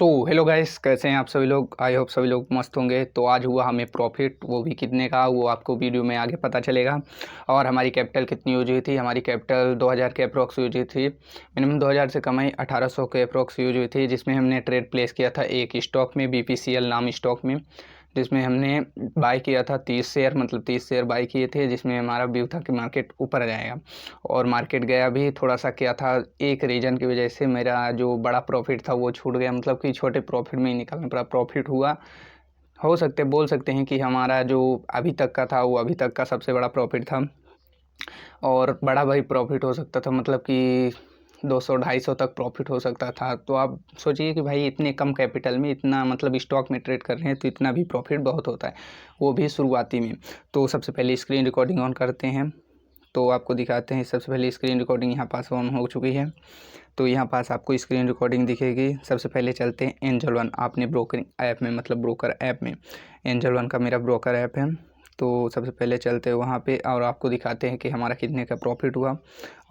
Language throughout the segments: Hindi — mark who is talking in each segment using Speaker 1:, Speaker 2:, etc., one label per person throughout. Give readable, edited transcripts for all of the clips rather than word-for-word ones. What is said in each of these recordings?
Speaker 1: हेलो गाइस, कैसे हैं आप सभी लोग। आई होप सभी लोग मस्त होंगे। तो आज हुआ हमें प्रॉफिट, वो भी कितने का वो आपको वीडियो में आगे पता चलेगा। और हमारी कैपिटल कितनी यूज हुई थी। हमारी कैपिटल 2000 के अप्रोक्स यूज हुई थी। मिनिमम 2000 से कमाई 1800 के अप्रोक्स यूज हुई थी, जिसमें हमने ट्रेड प्लेस किया था एक स्टॉक में, BPCL नाम स्टॉक में, जिसमें हमने बाय किया था 30 शेयर, मतलब 30 शेयर बाय किए थे, जिसमें हमारा व्यू था कि मार्केट ऊपर जाएगा। और मार्केट गया भी, थोड़ा सा क्या था, एक रीज़न की वजह से मेरा जो बड़ा प्रॉफिट था वो छूट गया, मतलब कि छोटे प्रॉफिट में ही निकालना पड़ा। प्रॉफिट हुआ, बोल सकते हैं कि हमारा जो अभी तक का था वो अभी तक का सबसे बड़ा प्रॉफिट था। और बड़ा भाई प्रॉफिट हो सकता था, मतलब कि 200-250 तक प्रॉफिट हो सकता था। तो आप सोचिए कि भाई इतने कम कैपिटल में इतना, मतलब स्टॉक में ट्रेड कर रहे हैं तो इतना भी प्रॉफिट बहुत होता है, वो भी शुरुआती में। तो सबसे पहले स्क्रीन रिकॉर्डिंग ऑन करते हैं, तो आपको दिखाते हैं। सबसे पहले स्क्रीन रिकॉर्डिंग यहाँ पास ऑन हो चुकी है, तो यहाँ पास आपको स्क्रीन रिकॉर्डिंग दिखेगी। सबसे पहले चलते हैं एंजल वन, आपने ब्रोकरिंग ऐप में, मतलब ब्रोकर ऐप में, एंजल वन का मेरा ब्रोकर ऐप है। तो सबसे पहले चलते हैं वहाँ पे और आपको दिखाते हैं कि हमारा कितने का प्रॉफिट हुआ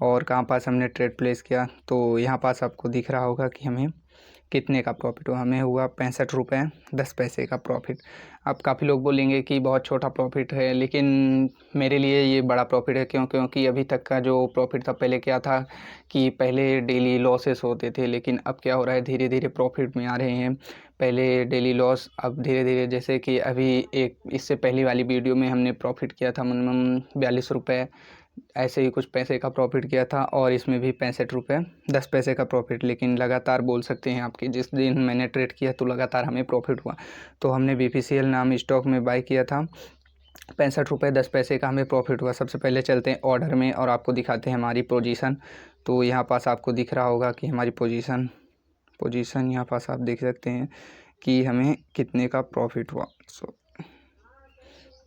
Speaker 1: और कहाँ पास हमने ट्रेड प्लेस किया। तो यहाँ पास आपको दिख रहा होगा कि हमें कितने का प्रॉफिट हुआ। हमें हुआ 65 रुपये 10 पैसे का प्रॉफिट। अब काफ़ी लोग बोलेंगे कि बहुत छोटा प्रॉफिट है, लेकिन मेरे लिए ये बड़ा प्रॉफिट है। क्योंकि अभी तक का जो प्रॉफिट था, पहले क्या था कि पहले डेली लॉसेस होते थे, लेकिन अब क्या हो रहा है, धीरे धीरे प्रॉफिट में आ रहे हैं। पहले डेली लॉस, अब धीरे धीरे, जैसे कि अभी एक इससे पहली वाली वीडियो में हमने प्रॉफिट किया था मिनिमम 42 रुपये, ऐसे ही कुछ पैसे का प्रॉफिट किया था। और इसमें भी 65 रुपये 10 पैसे का प्रॉफिट। लेकिन लगातार बोल सकते हैं आपकी, जिस दिन मैंने ट्रेड किया तो लगातार हमें प्रॉफिट हुआ। तो हमने BPCL नाम स्टॉक में बाय किया था, 65 रुपये 10 पैसे का हमें प्रॉफिट हुआ। सबसे पहले चलते हैं ऑर्डर में और आपको दिखाते हैं हमारी पोजीशन। तो यहाँ पास आपको दिख रहा होगा कि हमारी पोजीशन यहाँ पास आप देख सकते हैं कि हमें कितने का प्रॉफिट हुआ।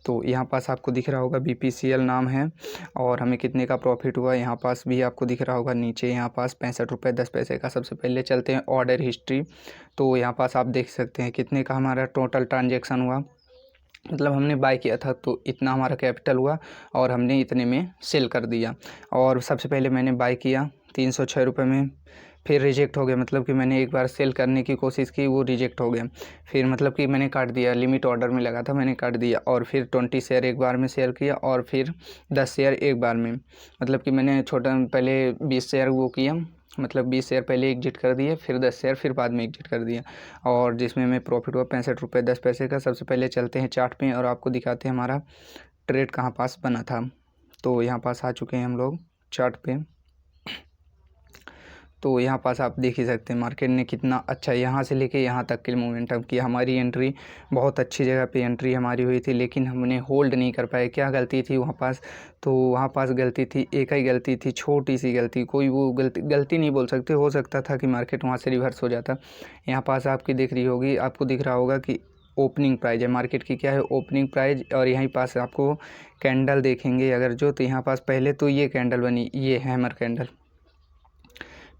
Speaker 1: तो यहाँ पास आपको दिख रहा होगा BPCL नाम है और हमें कितने का प्रॉफिट हुआ, यहाँ पास भी आपको दिख रहा होगा नीचे, यहाँ पास 65 रुपये 10 पैसे का। सबसे पहले चलते हैं ऑर्डर हिस्ट्री। तो यहाँ पास आप देख सकते हैं कितने का हमारा टोटल ट्रांजेक्शन हुआ, मतलब हमने बाय किया था तो इतना हमारा कैपिटल हुआ और हमने इतने में सेल कर दिया। और सबसे पहले मैंने बाय किया 306 रुपये में, फिर रिजेक्ट हो गया, मतलब कि मैंने एक बार सेल करने की कोशिश की, वो रिजेक्ट हो गया। फिर मतलब कि मैंने काट दिया, लिमिट ऑर्डर में लगा था, मैंने काट दिया। और फिर 20 शेयर एक बार में शेयर किया और फिर 10 शेयर एक बार में, मतलब कि मैंने छोटा पहले 20 शेयर वो किया, मतलब 20 शेयर पहले एग्जिट कर दिए, फिर 10 शेयर फिर बाद में एग्जिट कर दिया। और जिसमें हमें प्रॉफिट हुआ 65 रुपये 10 पैसे का। सबसे पहले चलते हैं चार्ट पे और आपको दिखाते हैं हमारा ट्रेड कहाँ पास बना था। तो यहाँ पास आ चुके हैं हम लोग चार्ट पे। तो यहाँ पास आप देख ही सकते हैं मार्केट ने कितना अच्छा यहाँ से लेके यहाँ तक के मोमेंटम किया। हमारी एंट्री बहुत अच्छी जगह पे एंट्री हमारी हुई थी, लेकिन हमने होल्ड नहीं कर पाए। क्या गलती थी वहाँ पास, तो वहाँ पास गलती थी, एक ही गलती थी, छोटी सी गलती, कोई वो गलती नहीं बोल सकते, हो सकता था कि मार्केट वहाँ से रिवर्स हो जाता। यहाँ पास आपकी दिख रही होगी, आपको दिख रहा होगा कि ओपनिंग प्राइस है मार्केट की, क्या है ओपनिंग प्राइस। और यहीं पास आपको कैंडल देखेंगे अगर जो, तो यहाँ पास पहले तो ये कैंडल बनी, ये हैमर कैंडल,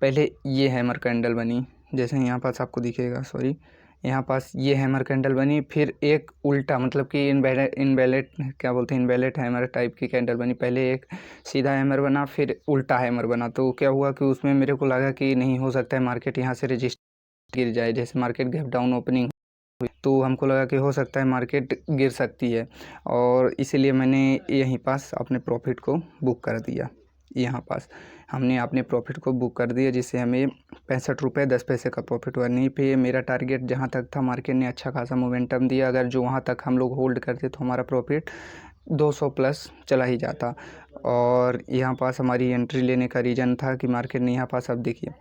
Speaker 1: पहले ये हैमर कैंडल बनी, जैसे यहाँ पास आपको दिखेगा, सॉरी, यहाँ पास ये हैमर कैंडल बनी। फिर एक उल्टा, मतलब कि इनवैलिड क्या बोलते हैं, इनवैलिड हैमर टाइप की कैंडल बनी। पहले एक सीधा हैमर बना, फिर उल्टा हैमर बना। तो क्या हुआ कि उसमें मेरे को लगा कि नहीं हो सकता है मार्केट यहाँ से रजिस्टर गिर जाए, जैसे मार्केट गैप डाउन ओपनिंग, तो हमको लगा कि हो सकता है मार्केट गिर सकती है, और इसीलिए मैंने यहीं पास अपने प्रॉफिट को बुक कर दिया। यहाँ पास हमने अपने प्रॉफिट को बुक कर दिया, जिससे हमें 65 रुपये 10 पैसे का प्रॉफिट हुआ। नहीं पे मेरा टारगेट जहाँ तक था, मार्केट ने अच्छा खासा मोमेंटम दिया, अगर जो वहाँ तक हम लोग होल्ड करते तो हमारा प्रॉफिट 200 प्लस चला ही जाता। और यहाँ पास हमारी एंट्री लेने का रीज़न था कि मार्केट ने यहाँ पास, अब देखिए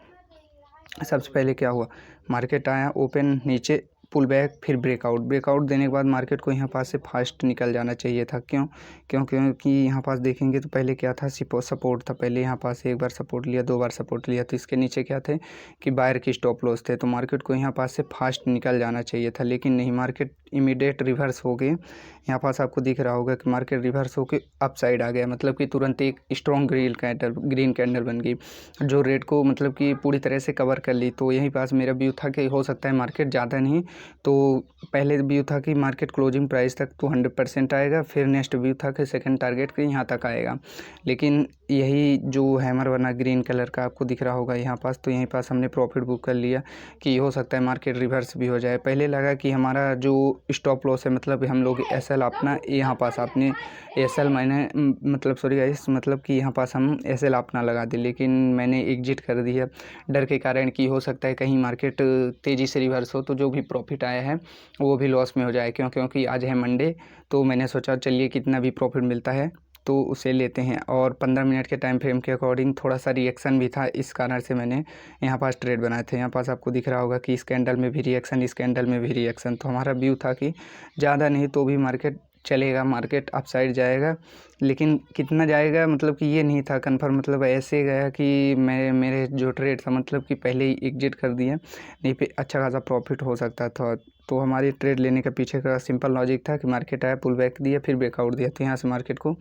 Speaker 1: सबसे पहले क्या हुआ, मार्केट आया ओपन, नीचे पुल बैक, फिर ब्रेकआउट देने के बाद मार्केट को यहाँ पास से फास्ट निकल जाना चाहिए था। क्योंकि यहाँ पास देखेंगे तो पहले क्या था, सपोर्ट था, पहले यहाँ पास एक बार सपोर्ट लिया, 2 बार सपोर्ट लिया, तो इसके नीचे क्या थे कि बायर की स्टॉप लॉस थे। तो मार्केट को यहाँ पास से फास्ट निकल जाना चाहिए था, लेकिन नहीं, मार्केट इमीडिएट रिवर्स हो गए। यहाँ पास आपको दिख रहा होगा कि मार्केट रिवर्स होकर अप साइड आ गया, मतलब कि तुरंत एक स्ट्रॉन्ग ग्रीन कैंडल बन गई, जो रेट को मतलब कि पूरी तरह से कवर कर ली। तो यहीं पास मेरा व्यू था कि हो सकता है मार्केट ज़्यादा नहीं, तो पहले व्यू था कि मार्केट क्लोजिंग प्राइस तक 200% आएगा, फिर नेक्स्ट व्यू था कि सेकंड टारगेट के यहाँ तक आएगा। लेकिन यही जो हैमर बना ग्रीन कलर का आपको दिख रहा होगा यहाँ पास, तो यहीं पास हमने प्रॉफिट बुक कर लिया कि हो सकता है मार्केट रिवर्स भी हो जाए। पहले लगा कि हमारा जो स्टॉप लॉस है, मतलब हम लोग एसएल अपना यहाँ पास आपने एसएल मैंने मतलब सॉरी गाइस, मतलब कि यहाँ पास हम एसएल अपना लगा दी, लेकिन मैंने एग्जिट कर दिया डर के कारण कि हो सकता है कहीं मार्केट तेज़ी से रिवर्स हो तो जो भी प्रॉफिट आया है वो भी लॉस में हो जाए। क्योंकि आज है मंडे, तो मैंने सोचा चलिए कितना भी प्रॉफिट मिलता है तो उसे लेते हैं। और 15 मिनट के टाइम फ्रेम के अकॉर्डिंग थोड़ा सा रिएक्शन भी था, इस कारण से मैंने यहाँ पास ट्रेड बनाए थे। यहाँ पास आपको दिख रहा होगा कि इस कैंडल में भी रिएक्शन, इस कैंडल में भी रिएक्शन। तो हमारा व्यू था कि ज़्यादा नहीं तो भी मार्केट चलेगा, मार्केट अपसाइड जाएगा, लेकिन कितना जाएगा मतलब कि ये नहीं था कन्फर्म। मतलब ऐसे गया कि मेरे जो ट्रेड था मतलब कि पहले ही एग्जिट कर दिया, नहीं पे अच्छा खासा प्रॉफिट हो सकता था। तो हमारी ट्रेड लेने के पीछे का सिंपल लॉजिक था कि मार्केट आया, पुल बैक दिया, फिर ब्रेकआउट दिया, तो यहाँ से मार्केट को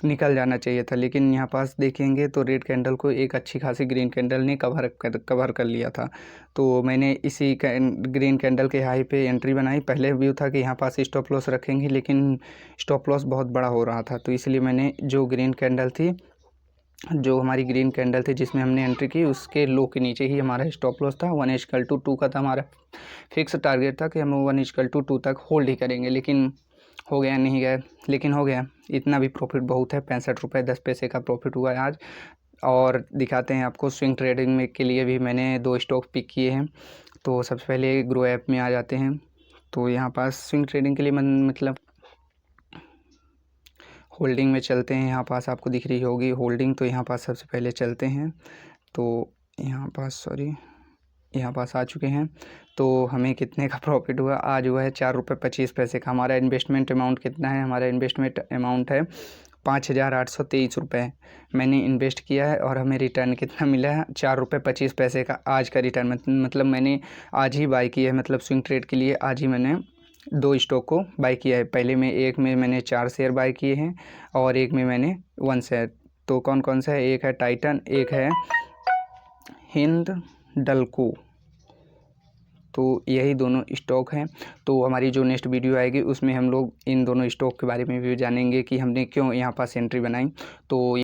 Speaker 1: निकल जाना चाहिए था। लेकिन यहाँ पास देखेंगे तो रेड कैंडल को एक अच्छी खासी ग्रीन कैंडल ने कवर कर लिया था। तो मैंने इसी ग्रीन कैंडल के हाई पे एंट्री बनाई। पहले व्यू था कि यहाँ पास स्टॉप लॉस रखेंगे, लेकिन स्टॉप लॉस बहुत बड़ा हो रहा था, तो इसलिए मैंने जो ग्रीन कैंडल थी, जो हमारी ग्रीन कैंडल थी जिसमें हमने एंट्री की, उसके लो के नीचे ही हमारा स्टॉप लॉस था। 1:2 का था हमारा फिक्स टारगेट था कि हम 1:2 तक होल्ड ही करेंगे, लेकिन हो गया नहीं गया, लेकिन हो गया। इतना भी प्रॉफिट बहुत है, 65 रुपये 10 पैसे का प्रॉफिट हुआ है आज। और दिखाते हैं आपको स्विंग ट्रेडिंग में के लिए भी मैंने 2 स्टॉक पिक किए हैं। तो सबसे पहले ग्रो ऐप में आ जाते हैं। तो यहाँ पास स्विंग ट्रेडिंग के लिए मतलब होल्डिंग में चलते हैं। यहाँ पास आपको दिख रही होगी होल्डिंग, तो यहाँ पास सबसे पहले चलते हैं। तो यहाँ पास आ चुके हैं। तो हमें कितने का प्रॉफिट हुआ आज? हुआ है 4 रुपये 25 पैसे का। हमारा इन्वेस्टमेंट अमाउंट कितना है? हमारा इन्वेस्टमेंट अमाउंट है 5,823 रुपये मैंने इन्वेस्ट किया है, और हमें रिटर्न कितना मिला है? 4 रुपये 25 पैसे का आज का रिटर्न। मतलब मैंने आज ही बाई किया है, मतलब स्विंग ट्रेड के लिए आज ही मैंने 2 स्टॉक को बाई किया है। पहले में एक में मैंने 4 शेयर बाई किए हैं और एक में मैंने 1 शेयर। तो कौन कौन सा है? एक है टाइटन, एक है हिंदल्को। तो यही दोनों स्टॉक हैं। तो हमारी जो नेक्स्ट वीडियो आएगी उसमें हम लोग इन दोनों स्टॉक के बारे में भी जानेंगे कि हमने क्यों यहाँ पास एंट्री बनाई। तो